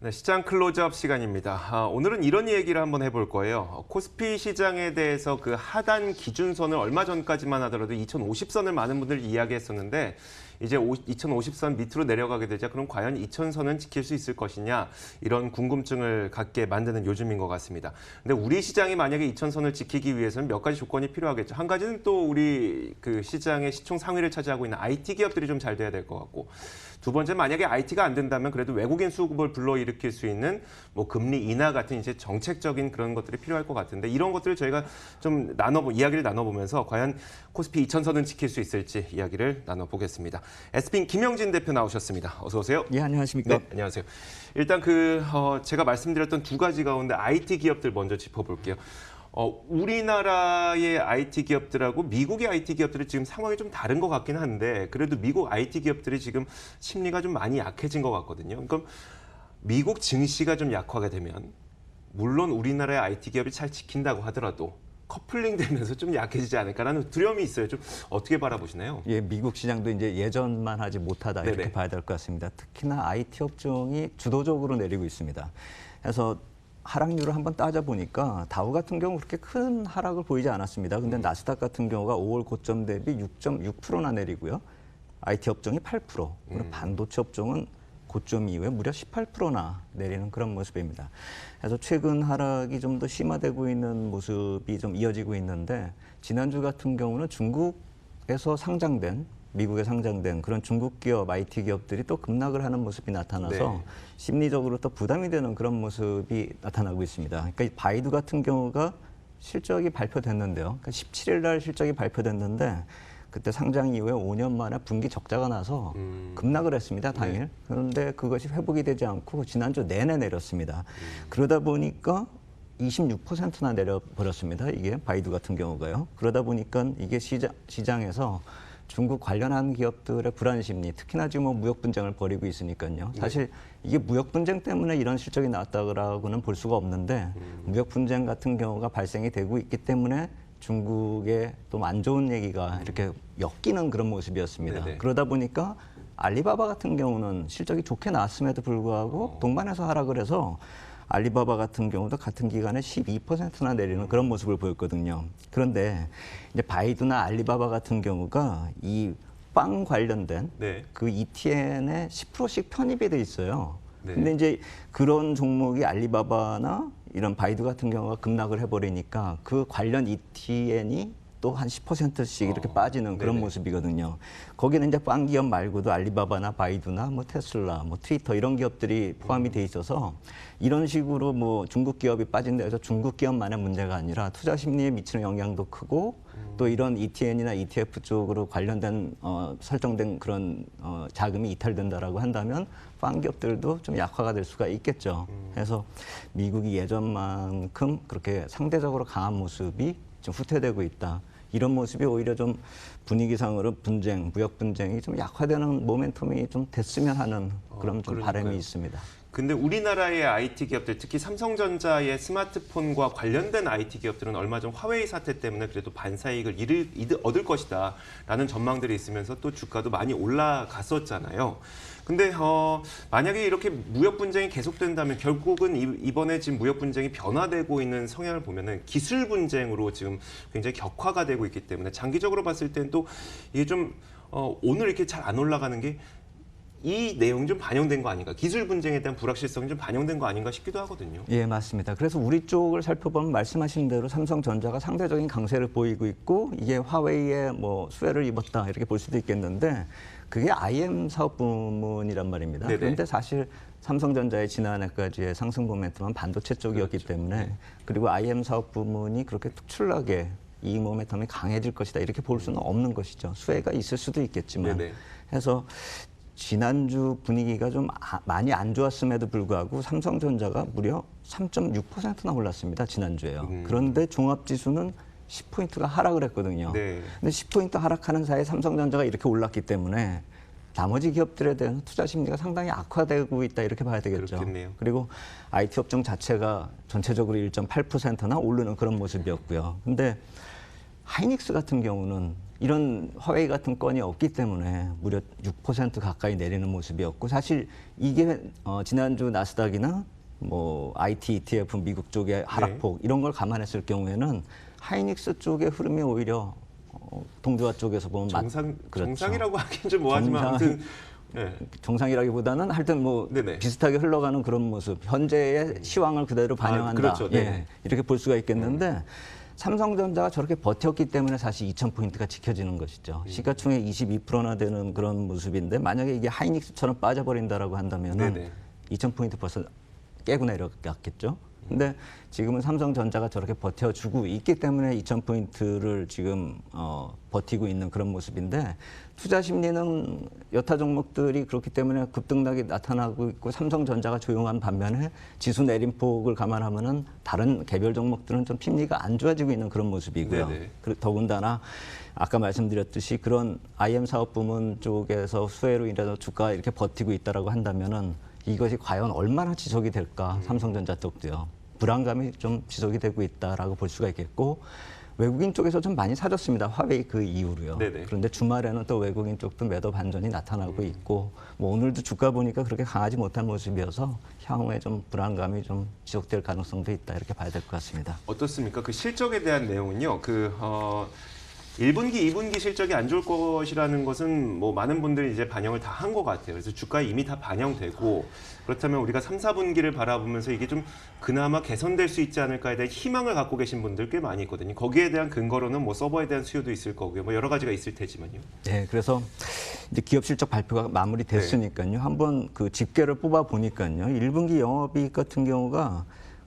네, 시장 클로즈업 시간입니다. 오늘은 이런 얘기를 한번 해볼 거예요. 코스피 시장에 대해서 그 하단 기준선을 얼마 전까지만 하더라도 2050선을 많은 분들이 이야기했었는데 이제 2050선 밑으로 내려가게 되자 그럼 과연 2000선은 지킬 수 있을 것이냐 이런 궁금증을 갖게 만드는 요즘인 것 같습니다. 근데 우리 시장이 만약에 2000선을 지키기 위해서는 몇 가지 조건이 필요하겠죠. 한 가지는 또 우리 그 시장의 시총 상위를 차지하고 있는 IT 기업들이 좀 잘 돼야 될 것 같고 두 번째 만약에 IT가 안 된다면 그래도 외국인 수급을 불러일으킬 수 있는 뭐 금리 인하 같은 이제 정책적인 그런 것들이 필요할 것 같은데 이런 것들을 저희가 좀 이야기를 나눠보면서 과연 코스피 2000선은 지킬 수 있을지 이야기를 나눠보겠습니다. 에스핀 김영진 대표 나오셨습니다. 어서 오세요. 예, 안녕하십니까? 네, 안녕하세요. 일단 제가 말씀드렸던 두 가지 가운데 IT 기업들 먼저 짚어볼게요. 우리나라의 IT 기업들하고 미국의 IT 기업들이 지금 상황이 좀 다른 것 같긴 한데 그래도 미국 IT 기업들이 지금 심리가 좀 많이 약해진 것 같거든요. 그럼 미국 증시가 좀 약화가 되면 물론 우리나라의 IT 기업이 잘 지킨다고 하더라도 커플링 되면서 좀 약해지지 않을까라는 두려움이 있어요. 좀 어떻게 바라보시나요? 예, 미국 시장도 이제 예전만 하지 못하다 이렇게 네네. 봐야 될 것 같습니다. 특히나 IT 업종이 주도적으로 내리고 있습니다. 그래서 하락률을 한번 따져보니까 다우 같은 경우 그렇게 큰 하락을 보이지 않았습니다. 근데 나스닥 같은 경우가 5월 고점 대비 6.6%나 내리고요. IT 업종이 8%, 그리고 반도체 업종은 고점 이후에 무려 18%나 내리는 그런 모습입니다. 그래서 최근 하락이 좀 더 심화되고 있는 모습이 좀 이어지고 있는데 지난주 같은 경우는 중국에서 상장된 미국에 상장된 그런 중국 기업, IT 기업들이 또 급락을 하는 모습이 나타나서 네. 심리적으로 또 부담이 되는 그런 모습이 나타나고 있습니다. 그러니까 이 바이두 같은 경우가 실적이 발표됐는데요. 그러니까 17일 날 실적이 발표됐는데 그때 상장 이후에 5년 만에 분기 적자가 나서 급락을 했습니다, 당일. 네. 그런데 그것이 회복이 되지 않고 지난주 내내 내렸습니다. 그러다 보니까 26%나 내려버렸습니다. 이게 바이두 같은 경우가요. 그러다 보니까 이게 시장에서 중국 관련한 기업들의 불안 심리, 특히나 지금 뭐 무역 분쟁을 벌이고 있으니까요. 사실 이게 무역 분쟁 때문에 이런 실적이 나왔다고는 볼 수가 없는데 무역 분쟁 같은 경우가 발생이 되고 있기 때문에 중국의 또 안 좋은 얘기가 이렇게 엮이는 그런 모습이었습니다. 네네. 그러다 보니까 알리바바 같은 경우는 실적이 좋게 나왔음에도 불구하고 동반해서 하락을 해서 알리바바 같은 경우도 같은 기간에 12%나 내리는 그런 모습을 보였거든요. 그런데 이제 바이두나 알리바바 같은 경우가 이 빵 관련된 네. 그 ETN에 10%씩 편입이 돼 있어요. 네. 근데 이제 그런 종목이 알리바바나 이런 바이두 같은 경우가 급락을 해버리니까 그 관련 ETN이 또 한 10%씩 이렇게 빠지는 그런 네네. 모습이거든요. 거기는 이제 빵 기업 말고도 알리바바나 바이두나 뭐 테슬라, 뭐 트위터 이런 기업들이 포함이 돼 있어서 이런 식으로 뭐 중국 기업이 빠진다 해서 중국 기업만의 문제가 아니라 투자 심리에 미치는 영향도 크고 또 이런 ETN이나 ETF 쪽으로 관련된 설정된 그런 자금이 이탈된다라고 한다면 빵 기업들도 좀 약화가 될 수가 있겠죠. 그래서 미국이 예전만큼 그렇게 상대적으로 강한 모습이 좀 후퇴되고 있다. 이런 모습이 오히려 좀 분위기상으로 무역 분쟁이 좀 약화되는 모멘텀이 좀 됐으면 하는 그런 좀 그러니까요. 바람이 있습니다. 근데 우리나라의 IT 기업들, 특히 삼성전자의 스마트폰과 관련된 IT 기업들은 얼마 전 화웨이 사태 때문에 그래도 반사이익을 얻을 것이다라는 전망들이 있으면서 또 주가도 많이 올라갔었잖아요. 근데 만약에 이렇게 무역 분쟁이 계속된다면 결국은 이번에 지금 무역 분쟁이 변화되고 있는 성향을 보면은 기술 분쟁으로 지금 굉장히 격화가 되고 있기 때문에 장기적으로 봤을 때는 또 이게 좀 오늘 이렇게 잘 안 올라가는 게 이 내용이 좀 반영된 거 아닌가, 기술 분쟁에 대한 불확실성이 좀 반영된 거 아닌가 싶기도 하거든요. 예, 맞습니다. 그래서 우리 쪽을 살펴보면 말씀하신 대로 삼성전자가 상대적인 강세를 보이고 있고 이게 화웨이에 뭐 수혜를 입었다 이렇게 볼 수도 있겠는데 그게 IM 사업 부문이란 말입니다. 네네. 그런데 사실 삼성전자의 지난해까지의 상승 모멘텀은 반도체 쪽이었기 그렇죠. 때문에 그리고 IM 사업 부문이 그렇게 특출나게 이 모멘텀이 강해질 것이다 이렇게 볼 수는 없는 것이죠. 수혜가 있을 수도 있겠지만 네네. 해서 지난주 분위기가 좀 많이 안 좋았음에도 불구하고 삼성전자가 무려 3.6%나 올랐습니다. 지난주에요. 그런데 종합지수는 10포인트가 하락을 했거든요. 네. 근데 10포인트 하락하는 사이에 삼성전자가 이렇게 올랐기 때문에 나머지 기업들에 대한 투자 심리가 상당히 악화되고 있다 이렇게 봐야 되겠죠. 그렇겠네요. 그리고 IT 업종 자체가 전체적으로 1.8%나 오르는 그런 모습이었고요. 근데 하이닉스 같은 경우는 이런 화웨이 같은 건이 없기 때문에 무려 6% 가까이 내리는 모습이었고 사실 이게 지난주 나스닥이나 뭐 IT ETF 미국 쪽의 하락폭 이런 걸 감안했을 경우에는 하이닉스 쪽의 흐름이 오히려 동조화 쪽에서 보면 그렇죠. 정상이라고 하긴 좀 뭐하지만 아무튼 네. 정상이라기보다는 하여튼 뭐 네네. 비슷하게 흘러가는 그런 모습, 현재의 시황을 그대로 반영한다. 그렇죠. 예, 이렇게 볼 수가 있겠는데 삼성전자가 저렇게 버텼기 때문에 사실 2,000포인트가 지켜지는 것이죠. 시가총액 22%나 되는 그런 모습인데 만약에 이게 하이닉스처럼 빠져버린다라고 한다면은 2,000포인트 벌써 깨고 내려갔겠죠. 근데 지금은 삼성전자가 저렇게 버텨주고 있기 때문에 2,000포인트를 지금 버티고 있는 그런 모습인데 투자 심리는 여타 종목들이 그렇기 때문에 급등락이 나타나고 있고 삼성전자가 조용한 반면에 지수 내림폭을 감안하면은 다른 개별 종목들은 좀 심리가 안 좋아지고 있는 그런 모습이고요. 더군다나 아까 말씀드렸듯이 그런 IM 사업 부문 쪽에서 수혜로 인해서 주가가 이렇게 버티고 있다라고 한다면은 이것이 과연 얼마나 지속이 될까? 삼성전자 쪽도요. 불안감이 좀 지속이 되고 있다라고 볼 수가 있겠고 외국인 쪽에서 좀 많이 사줬습니다. 화웨이 그 이후로요. 네네. 그런데 주말에는 또 외국인 쪽도 매도 반전이 나타나고 있고 뭐 오늘도 주가 보니까 그렇게 강하지 못한 모습이어서 향후에 좀 불안감이 좀 지속될 가능성도 있다 이렇게 봐야 될 것 같습니다. 어떻습니까? 그 실적에 대한 내용은요. 1분기, 2분기 실적이 안 좋을 것이라는 것은 뭐 많은 분들이 이제 반영을 다 한 것 같아요. 그래서 주가에 이미 다 반영되고 그렇다면 우리가 3, 4분기를 바라보면서 이게 좀 그나마 개선될 수 있지 않을까에 대한 희망을 갖고 계신 분들 꽤 많이 있거든요. 거기에 대한 근거로는 뭐 서버에 대한 수요도 있을 거고요. 뭐 여러 가지가 있을 테지만요. 네, 그래서 이제 기업 실적 발표가 마무리됐으니까요. 한번 그 집계를 뽑아 보니까요. 1분기 영업이익 같은 경우가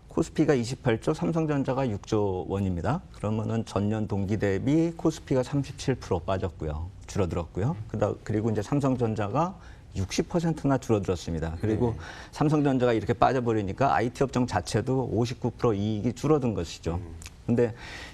코스피가 28조, 삼성전자가 6조 원입니다. 그러면은 전년 동기 대비 코스피가 37% 빠졌고요. 줄어들었고요. 그리고 이제 삼성전자가 60%나 줄어들었습니다. 그리고 삼성전자가 이렇게 빠져버리니까 IT 업종 자체도 59% 이익이 줄어든 것이죠. 근데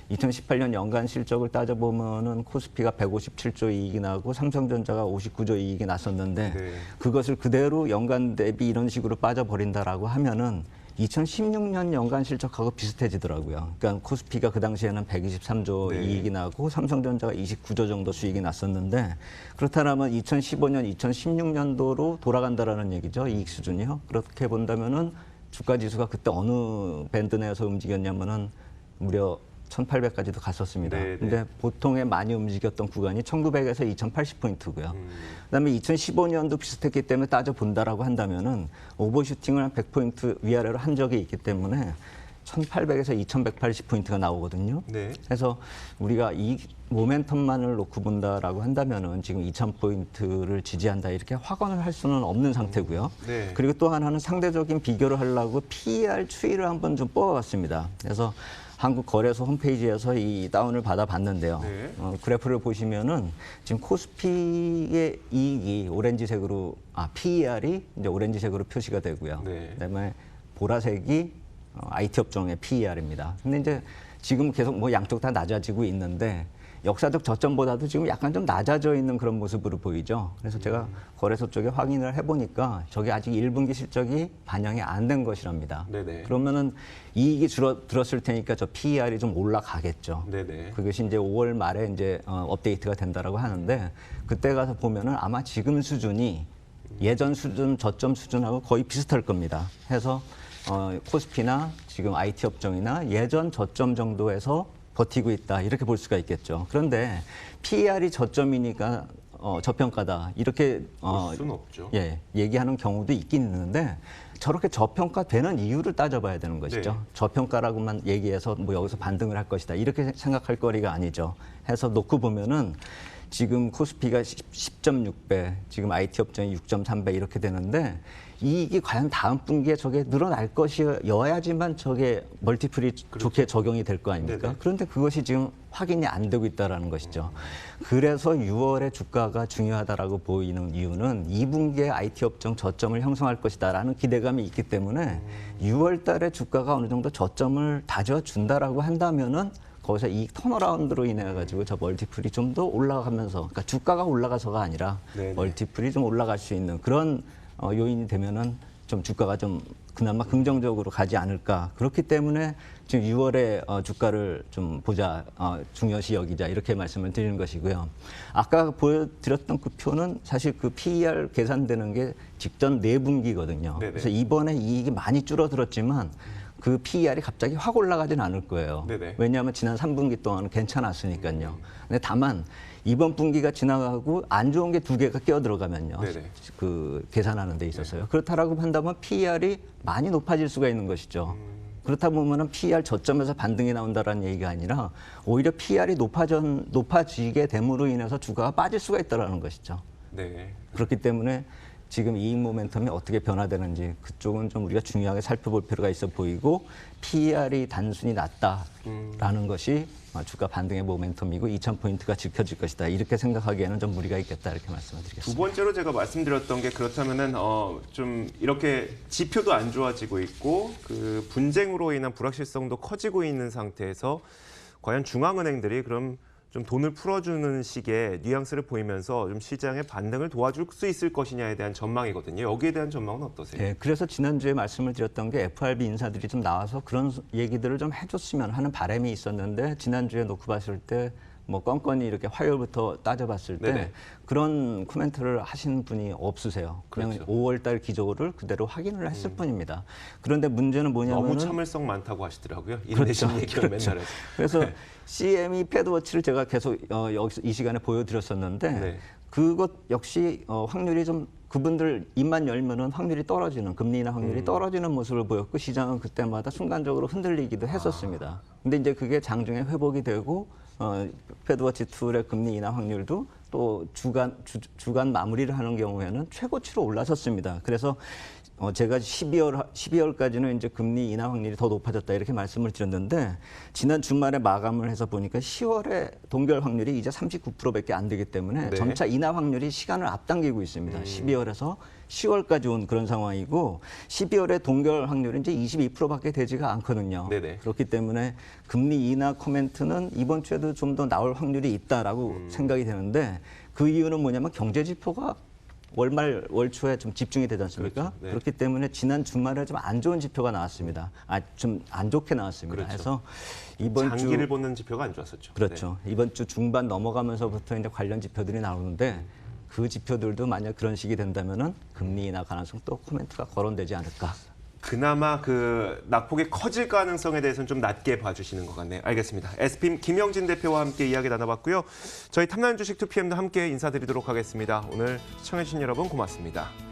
2018년 연간 실적을 따져보면은 코스피가 157조 이익이 나고 삼성전자가 59조 이익이 났었는데 그것을 그대로 연간 대비 이런 식으로 빠져버린다라고 하면은 2016년 연간 실적하고 비슷해지더라고요. 그러니까 코스피가 그 당시에는 123조 이익이 나고 삼성전자가 29조 정도 수익이 났었는데 그렇다면 2015년, 2016년도로 돌아간다라는 얘기죠. 이익 수준이요. 그렇게 본다면은 주가 지수가 그때 어느 밴드 내에서 움직였냐면은 무려 1800까지도 갔었습니다. 근데 보통에 많이 움직였던 구간이 1900에서 2080포인트고요. 그다음에 2015년도 비슷했기 때문에 따져본다라고 한다면은 오버슈팅을 한 100포인트 위아래로 한 적이 있기 때문에 1800에서 2180포인트가 나오거든요. 그래서 우리가 이 모멘텀만을 놓고 본다라고 한다면은 지금 2000포인트를 지지한다 이렇게 확언을 할 수는 없는 상태고요. 그리고 또 하나는 상대적인 비교를 하려고 PER 추이를 한번 좀 뽑아봤습니다. 그래서 한국거래소 홈페이지에서 이 다운을 받아봤는데요. 그래프를 보시면은 지금 코스피의 이익이 오렌지색으로, PER이 이제 오렌지색으로 표시가 되고요. 그다음에 보라색이 IT 업종의 PER입니다. 근데 이제 지금 계속 뭐 양쪽 다 낮아지고 있는데 역사적 저점보다도 지금 약간 좀 낮아져 있는 그런 모습으로 보이죠. 그래서 제가 거래소 쪽에 확인을 해보니까 저게 아직 1분기 실적이 반영이 안 된 것이랍니다. 그러면은 이익이 줄어들었을 테니까 저 PER이 좀 올라가겠죠. 그것이 이제 5월 말에 이제 업데이트가 된다라고 하는데 그때 가서 보면은 아마 지금 수준이 예전 수준, 저점 수준하고 거의 비슷할 겁니다. 해서 코스피나 지금 IT 업종이나 예전 저점 정도에서 버티고 있다 이렇게 볼 수가 있겠죠. 그런데 PER이 저점이니까 저평가다 이렇게 볼 수는 없죠. 얘기하는 경우도 있긴 있는데 저렇게 저평가되는 이유를 따져봐야 되는 것이죠. 저평가라고만 얘기해서 뭐 여기서 반등을 할 것이다 이렇게 생각할 거리가 아니죠. 해서 놓고 보면은 지금 코스피가 10.6배, 지금 IT 업종이 6.3배 이렇게 되는데 이익이 과연 다음 분기에 저게 늘어날 것이어야지만 저게 멀티플이 좋게 적용이 될 거 아닙니까? 그런데 그것이 지금 확인이 안 되고 있다는 것이죠. 그래서 6월에 주가가 중요하다라고 보이는 이유는 2분기에 IT 업종 저점을 형성할 것이다라는 기대감이 있기 때문에 6월 달에 주가가 어느 정도 저점을 다져준다라고 한다면은 거기서 이 턴어라운드로 인해 가지고 저 멀티플이 좀 더 올라가면서, 그러니까 주가가 올라가서가 아니라 멀티플이 좀 올라갈 수 있는 그런 요인이 되면은 좀 주가가 좀 그나마 긍정적으로 가지 않을까. 그렇기 때문에 지금 6월에 주가를 좀 보자, 중요시 여기자 이렇게 말씀을 드리는 것이고요. 아까 보여드렸던 그 표는 사실 그 PER 계산되는 게 직전 4분기거든요. 네네. 그래서 이번에 이익이 많이 줄어들었지만 그 PER이 갑자기 확 올라가진 않을 거예요. 네네. 왜냐하면 지난 3분기 동안은 괜찮았으니까요. 근데 다만 이번 분기가 지나가고 안 좋은 게 2개가 끼어 들어가면요. 네네. 그 계산하는 데 있어서요. 그렇다라고 한다면 PER이 많이 높아질 수가 있는 것이죠. 그렇다 보면은 PER 저점에서 반등이 나온다라는 얘기가 아니라 오히려 PER이 높아지게 됨으로 인해서 주가가 빠질 수가 있다라는 것이죠. 네. 그렇기 때문에 지금 이익 모멘텀이 어떻게 변화되는지 그쪽은 좀 우리가 중요하게 살펴볼 필요가 있어 보이고 PER이 단순히 낮다라는 것이 주가 반등의 모멘텀이고 2,000포인트가 지켜질 것이다. 이렇게 생각하기에는 좀 무리가 있겠다. 이렇게 말씀을 두 드리겠습니다. 번째로 제가 말씀드렸던 게 그렇다면은 좀 이렇게 지표도 안 좋아지고 있고 그 분쟁으로 인한 불확실성도 커지고 있는 상태에서 과연 중앙은행들이 그럼 좀 돈을 풀어주는 식의 뉘앙스를 보이면서 좀 시장의 반등을 도와줄 수 있을 것이냐에 대한 전망이거든요. 여기에 대한 전망은 어떠세요? 네, 그래서 지난주에 말씀을 드렸던 게 FRB 인사들이 좀 나와서 그런 얘기들을 좀 해줬으면 하는 바람이 있었는데 지난주에 놓고 봤을 때 뭐 건건이 이렇게 화요일부터 따져봤을 때 네네. 그런 코멘트를 하신 분이 없으세요. 그냥 그렇죠. 5월달 기조를 그대로 확인을 했을 뿐입니다. 그런데 문제는 뭐냐면은 너무 참을성 많다고 하시더라고요. 그렇죠. 인내심 얘기를 그렇죠. 맨날 해서. 그래서 네. CME 패드워치를 제가 계속 여기서 이 시간에 보여드렸었는데 네. 그것 역시 확률이 좀 그분들 입만 열면은 확률이 떨어지는 금리 인하 확률이 떨어지는 모습을 보였고 시장은 그때마다 순간적으로 흔들리기도 했었습니다. 근데 이제 그게 장중에 회복이 되고 패드워치 툴의 금리 인하 확률도 또 주간 마무리를 하는 경우에는 최고치로 올라섰습니다. 그래서 제가 12월까지는 이제 금리 인하 확률이 더 높아졌다 이렇게 말씀을 드렸는데 지난 주말에 마감을 해서 보니까 10월에 동결 확률이 이제 39%밖에 안 되기 때문에 네. 점차 인하 확률이 시간을 앞당기고 있습니다. 12월에서 10월까지 온 그런 상황이고 12월에 동결 확률은 이제 22%밖에 되지가 않거든요. 네네. 그렇기 때문에 금리 인하 코멘트는 이번 주에도 좀 더 나올 확률이 있다라고 생각이 되는데 그 이유는 뭐냐면 경제 지표가 월말 월초에 좀 집중이 되지 않습니까? 그렇죠. 네. 그렇기 때문에 지난 주말에 좀 안 좋은 지표가 나왔습니다. 좀 안 좋게 나왔습니다. 그렇죠. 그래서 이번 장기를 주 보는 지표가 안 좋았었죠. 그렇죠. 이번 주 중반 넘어가면서부터 이제 관련 지표들이 나오는데 그 지표들도 만약 그런 식이 된다면은 금리 인하 가능성 또 코멘트가 거론되지 않을까. 그나마 그 낙폭이 커질 가능성에 대해서는 좀 낮게 봐주시는 것 같네요. 알겠습니다. SPM 김영진 대표와 함께 이야기 나눠봤고요. 저희 탐나는 주식 2PM도 함께 인사드리도록 하겠습니다. 오늘 시청해주신 여러분 고맙습니다.